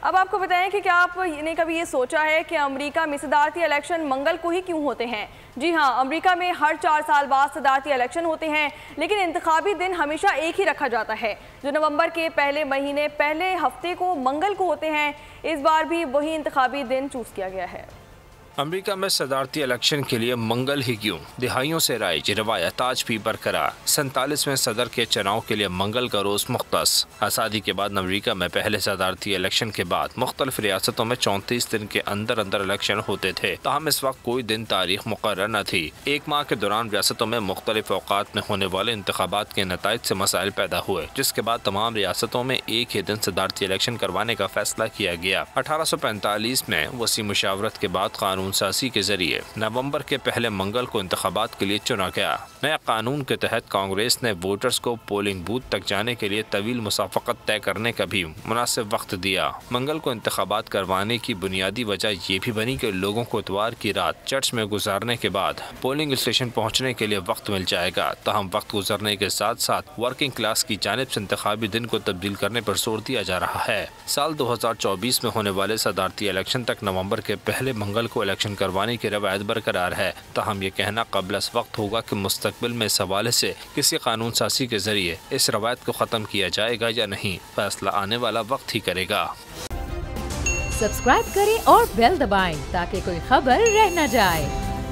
अब आपको बताएं कि क्या आपने कभी ये सोचा है कि अमेरिका में सदारती इलेक्शन मंगल को ही क्यों होते हैं? जी हाँ, अमेरिका में हर 4 साल बाद सदारती इलेक्शन होते हैं, लेकिन इंतखाबी दिन हमेशा एक ही रखा जाता है जो नवंबर के पहले महीने पहले हफ्ते को मंगल को होते हैं। इस बार भी वही इंतखाबी दिन चूज किया गया है। अमेरिका में सदारती इलेक्शन के लिए मंगल ही क्यों? दिहाइयों से राइज रवायत आज भी बरकरार। 47वें सदर के चुनाव के लिए मंगल का रोज मुख्तस। आज़ादी के बाद अमेरिका में पहले सदारती इलेक्शन के बाद मुख्तलिफ रियासतों में 34 दिन के अंदर अंदर इलेक्शन होते थे। ताहम इस वक्त कोई दिन तारीख मुकर्रर न थी। एक माह के दौरान रियासतों में मुख्तलिफ औकात में होने वाले इंतखाबात के नताइज से मसाइल पैदा हुए, जिसके बाद तमाम रियासतों में एक ही दिन सदारती इलेक्शन करवाने का फैसला किया गया। 1845 में वसी मुशावरत के बाद कानून साजी के जरिए नवंबर के पहले मंगल को इंतखाबात के लिए चुना गया। नया कानून के तहत कांग्रेस ने वोटर्स को पोलिंग बूथ तक जाने के लिए तवील मुसाफकत तय करने का भी मुनासिब वक्त दिया। मंगल को इंतखाबात करवाने की बुनियादी वजह ये भी बनी कि लोगों को इतवार की रात चर्च में गुजारने के बाद पोलिंग स्टेशन पहुँचने के लिए वक्त मिल जाएगा। तहम वक्त गुजरने के साथ साथ वर्किंग क्लास की जानिब से इंतखाबी दिन को तब्दील करने पर जोर दिया जा रहा है। साल 2024 में होने वाले सदारती इलेक्शन तक नवंबर के पहले मंगल को इलेक्शन करवाने की रवायत बरकरार है। ताहम ये कहना कबल अस वक्त होगा कि मुस्तकबिल में इस हवाले से किसी कानून साजी के जरिए इस रवायत को ख़त्म किया जाएगा या नहीं, फैसला आने वाला वक्त ही करेगा। सब्सक्राइब करें और बेल दबाएं ताकि कोई खबर रह न जाए।